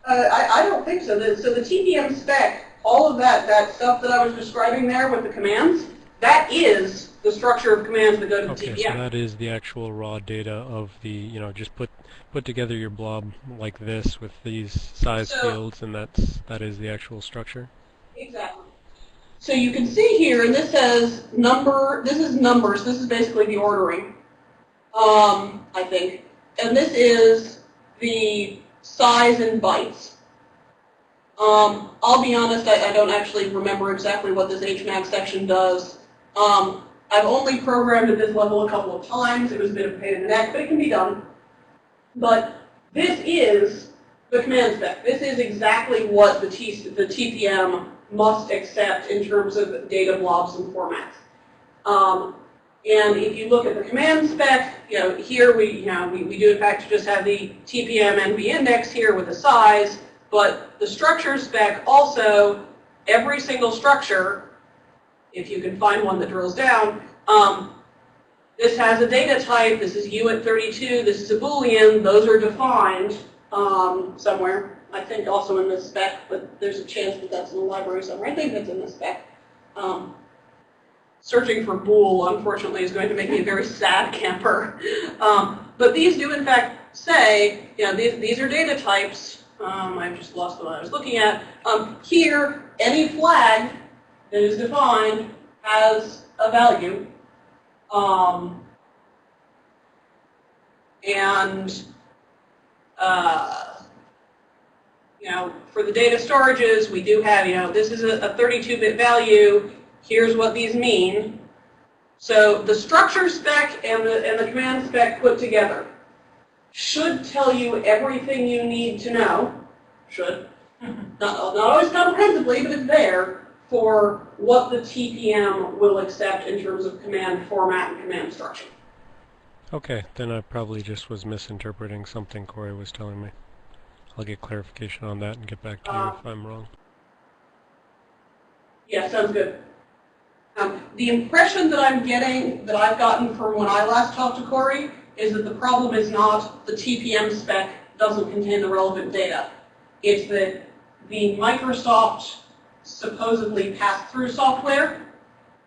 I don't think so. So the TPM spec, all of that stuff that I was describing there with the commands, that is the structure of commands that go to the Okay, TPM. so that is the actual raw data of just put together your blob like this with these size fields, and that is the actual structure. Exactly. So you can see here, and this says number. This is numbers. This is basically the ordering, I think, and this is the size in bytes. I'll be honest, I don't actually remember exactly what this HMAC section does. I've only programmed at this level a couple of times. It was a bit of a pain in the neck, but it can be done. But this is the command spec. This is exactly what the TPM must accept in terms of data blobs and formats. And if you look at the command spec, here we do in fact just have the TPM NV index here with the size, but the structure spec also, every single structure, if you can find one that drills down, this has a data type, this is UINT32, this is a Boolean, those are defined somewhere. I think also in this spec, but there's a chance that that's in the library somewhere. I think that's in the spec. Searching for bool, unfortunately, is going to make me a very sad camper. But these do, in fact, say, these are data types. I've just lost what I was looking at. Here, any flag that is defined has a value. For the data storages, we do have, this is a 32-bit value. Here's what these mean. So the structure spec and the command spec put together should tell you everything you need to know. Should. Not always comprehensively, but it's there for what the TPM will accept in terms of command format and command structure. Okay, then I probably just was misinterpreting something Corey was telling me. I'll get clarification on that and get back to you if I'm wrong. Yeah, sounds good. The impression that I'm getting, that I've gotten from when I last talked to Corey, is that the problem is not the TPM spec doesn't contain the relevant data. It's that the Microsoft supposedly pass-through software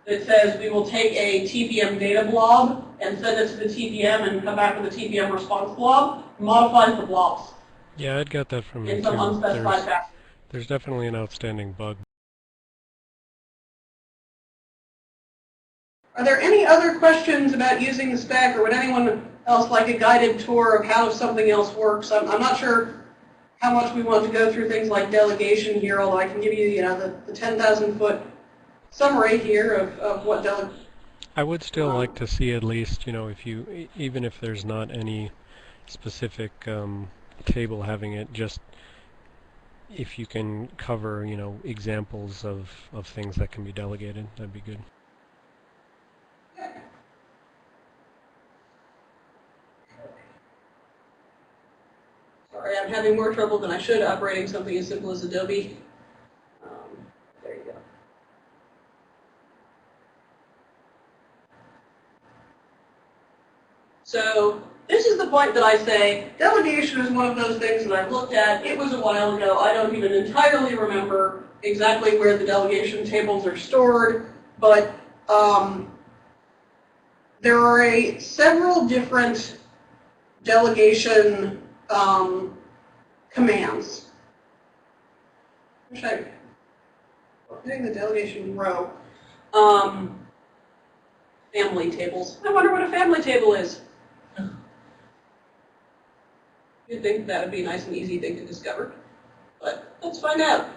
that says we will take a TPM data blob and send it to the TPM and come back with a TPM response blob, modifies the blobs. Yeah, I'd got that from you In some too. unspecified fashion. There's definitely an outstanding bug. Are there any other questions about using the spec, or would anyone else like a guided tour of how something else works? I'm not sure how much we want to go through things like delegation here, although I can give you, the 10,000-foot summary here of what delegation. I would still like to see at least, even if there's not any specific table having it, just if you can cover, examples of things that can be delegated, that'd be good. Sorry, I'm having more trouble than I should operating something as simple as Adobe. There you go. So this is the point that I say delegation is one of those things that I've looked at. It was a while ago. I don't even entirely remember exactly where the delegation tables are stored, but there are several different delegation commands. Getting the delegation row. Family tables. I wonder what a family table is. You'd think that would be a nice and easy thing to discover, but let's find out.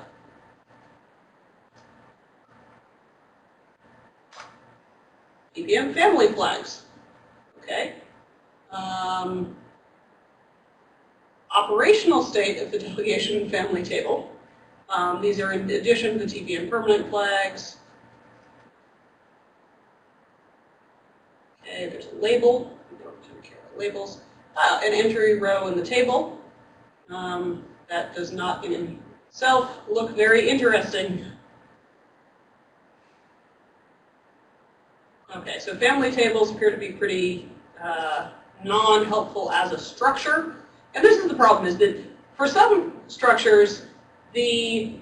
TPM family flags. Okay. Operational state of the delegation family table. These are in addition to the TPM permanent flags. Okay, there's a label. We don't care about labels. An entry row in the table. That does not in itself look very interesting. Okay, so family tables appear to be pretty non-helpful as a structure. And this is the problem, is that for some structures, the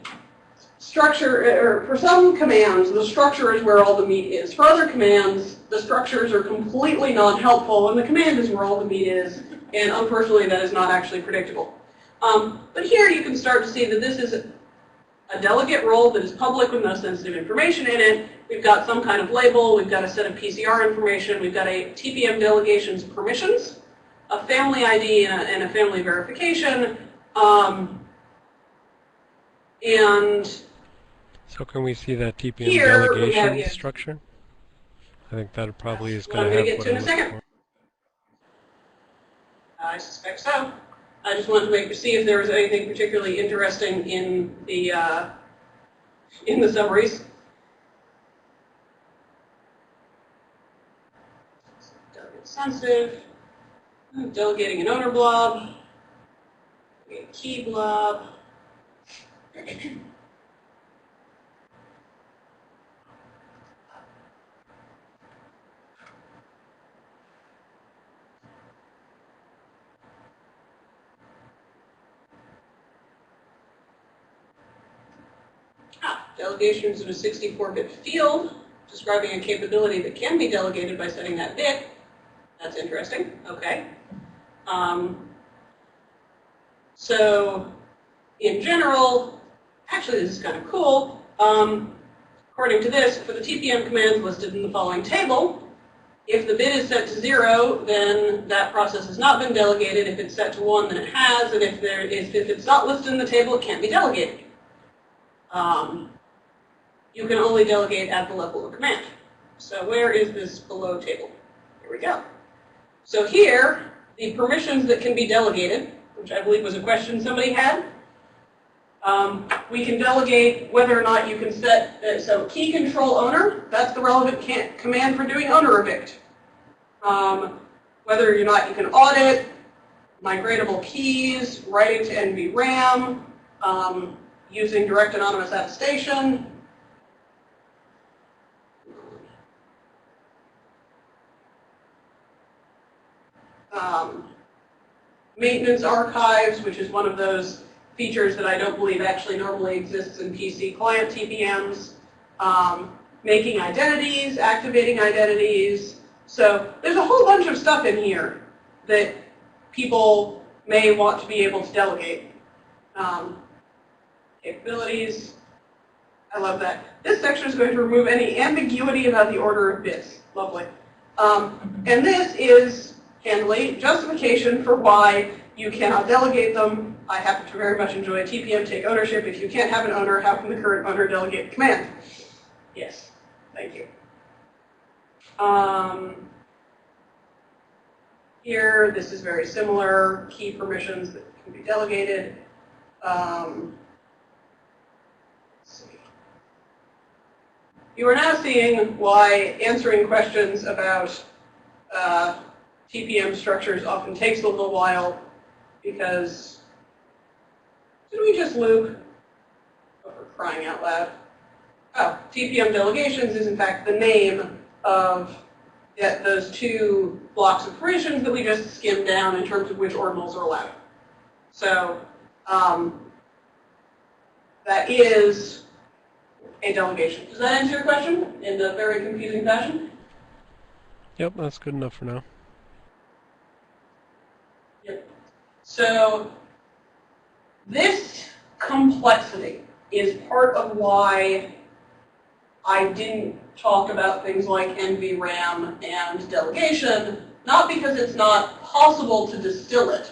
structure, or for some commands, the structure is where all the meat is. For other commands, the structures are completely non-helpful, and the command is where all the meat is. And unfortunately, that is not actually predictable. But here you can start to see that this is a delegate role that is public with no sensitive information in it. We've got some kind of label. We've got a set of PCR information. We've got a TPM delegation's permissions, a family ID, and a family verification. And So can we see that TPM here delegation structure? I think that probably is going to have what I'm looking for. I suspect so. I just wanted to see if there was anything particularly interesting in the summaries. Delegate sensitive, delegating an owner blob, a key blob. Delegations in a 64-bit field, describing a capability that can be delegated by setting that bit. That's interesting. Okay. So, in general, actually this is kind of cool. According to this, for the TPM commands listed in the following table, if the bit is set to 0, then that process has not been delegated. If it's set to 1, then it has. And if it's not listed in the table, it can't be delegated. You can only delegate at the level of command. So where is this below table? Here we go. So here, the permissions that can be delegated, which I believe was a question somebody had, we can delegate whether or not you can set, so key control owner, that's the relevant command for doing owner evict. Whether or not you can audit, migratable keys, writing to NVRAM, using direct anonymous attestation. Maintenance archives, which is one of those features that I don't believe actually normally exists in PC client TPMs. Making identities, activating identities. So there's a whole bunch of stuff in here that people may want to be able to delegate. Capabilities. I love that. This section is going to remove any ambiguity about the order of bits. Lovely. And this is handily justification for why you cannot delegate them. I happen to very much enjoy TPM take ownership. If you can't have an owner, how can the current owner delegate the command? Yes, thank you. Here, this is very similar. Key permissions that can be delegated. You are now seeing why answering questions about TPM structures often takes a little while, because did we just loop? Oh, for crying out loud. Oh, TPM delegations is in fact the name of those two blocks of permissions that we just skimmed down in terms of which ordinals are allowed. So that is a delegation. Does that answer your question in a very confusing fashion? Yep, that's good enough for now. Yep. So this complexity is part of why I didn't talk about things like NVRAM and delegation, not because it's not possible to distill it,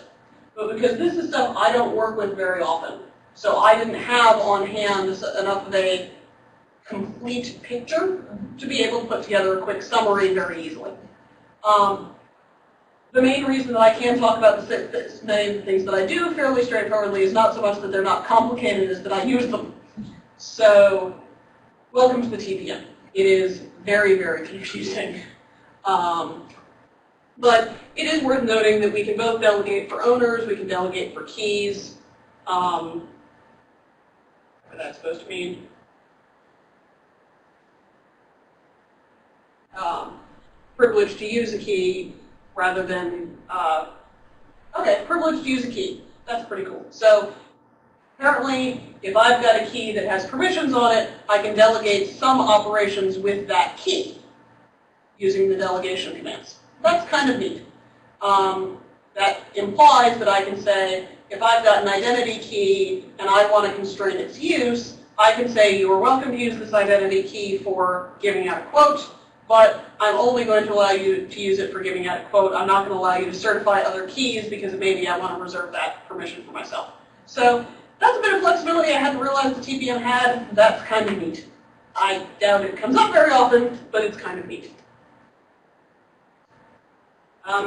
but because this is stuff I don't work with very often. So I didn't have on hand enough of a complete picture to be able to put together a quick summary very easily. The main reason that I can talk about the many things that I do fairly straightforwardly is not so much that they're not complicated as that I use them. So welcome to the TPM. It is very, very confusing. But it is worth noting that we can both delegate for owners, we can delegate for keys. What that's supposed to mean. Privilege to use a key rather than, okay, privilege to use a key. That's pretty cool. So apparently, if I've got a key that has permissions on it, I can delegate some operations with that key using the delegation commands. That's kind of neat. That implies that I can say, if I've got an identity key and I want to constrain its use, I can say, you are welcome to use this identity key for giving out a quote, but I'm only going to allow you to use it for giving out a quote. I'm not going to allow you to certify other keys because maybe I want to reserve that permission for myself. So that's a bit of flexibility I hadn't realized the TPM had. That's kind of neat. I doubt it comes up very often, but it's kind of neat.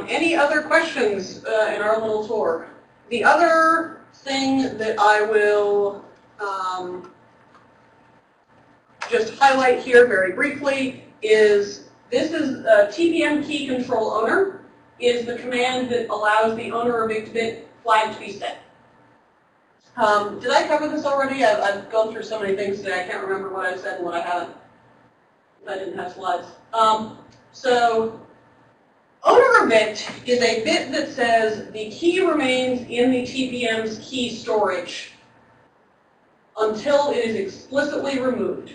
Any other questions in our little tour? The other thing that I will just highlight here very briefly is this is TPM key control owner is the command that allows the owner of each bit flag to be set. Did I cover this already? I've gone through so many things today I can't remember what I said and what I haven't. I didn't have slides. So owner of bit is a bit that says the key remains in the TPM's key storage until it is explicitly removed.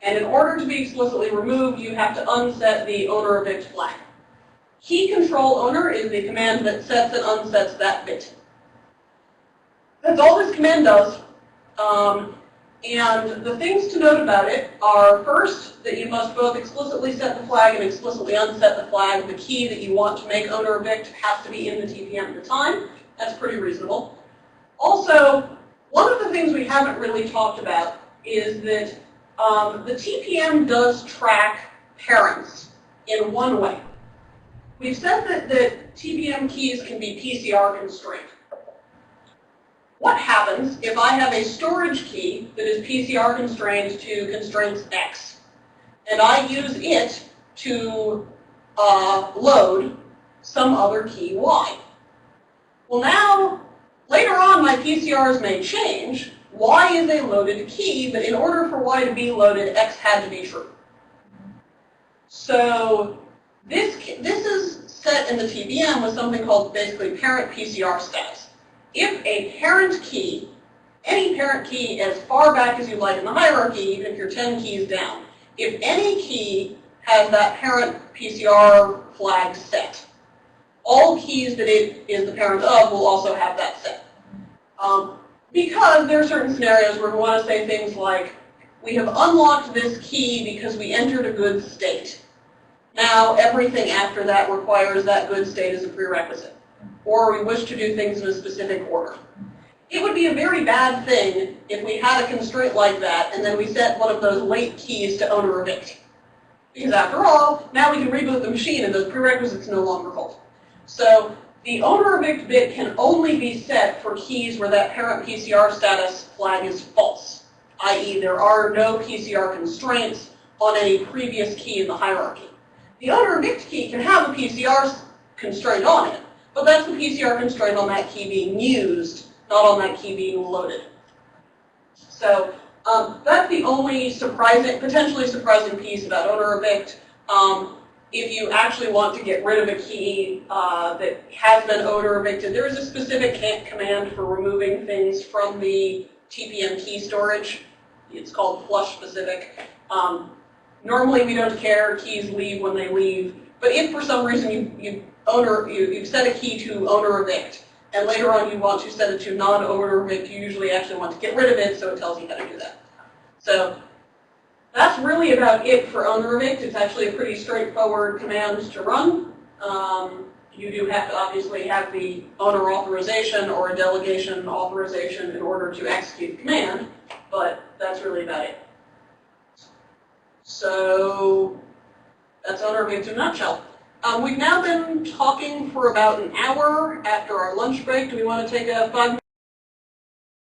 And in order to be explicitly removed, you have to unset the owner of bit flag. Key control owner is the command that sets and unsets that bit. That's all this command does. And the things to note about it are, first, that you must both explicitly set the flag and explicitly unset the flag. The key that you want to make owner evict has to be in the TPM at the time. That's pretty reasonable. Also, one of the things we haven't really talked about is that the TPM does track parents in one way. We've said that TPM keys can be PCR constrained. What happens if I have a storage key that is PCR constrained to constraints X, and I use it to load some other key Y? Well, now, later on, my PCRs may change. Y is a loaded key, but in order for Y to be loaded, X had to be true. So this is set in the TPM with something called basically parent PCR status. If a parent key, any parent key as far back as you like in the hierarchy, even if you're 10 keys down, if any key has that parent PCR flag set, all keys that it is the parent of will also have that set. Because there are certain scenarios where we want to say things like, we have unlocked this key because we entered a good state. Now everything after that requires that good state as a prerequisite. Or we wish to do things in a specific order. It would be a very bad thing if we had a constraint like that and then we set one of those late keys to owner evict. Because after all, now we can reboot the machine and those prerequisites no longer hold. So the owner evict bit can only be set for keys where that parent PCR status flag is false, i.e. there are no PCR constraints on any previous key in the hierarchy. The owner evict key can have a PCR constraint on it, but that's the PCR constraint on that key being used, not on that key being loaded. So that's the only potentially surprising piece about owner evict. If you actually want to get rid of a key that has been owner evicted, there is a specific command for removing things from the TPM key storage. It's called flush specific. Normally we don't care, keys leave when they leave, but if for some reason you've set a key to owner evict, and later on you want to set it to non-owner evict, you usually actually want to get rid of it, so it tells you how to do that. So that's really about it for owner evict. It's actually a pretty straightforward command to run. You do have to obviously have the owner authorization or a delegation authorization in order to execute the command, but that's really about it. So that's owner evict in a nutshell. We've now been talking for about an hour after our lunch break. Do we want to take a 5-minute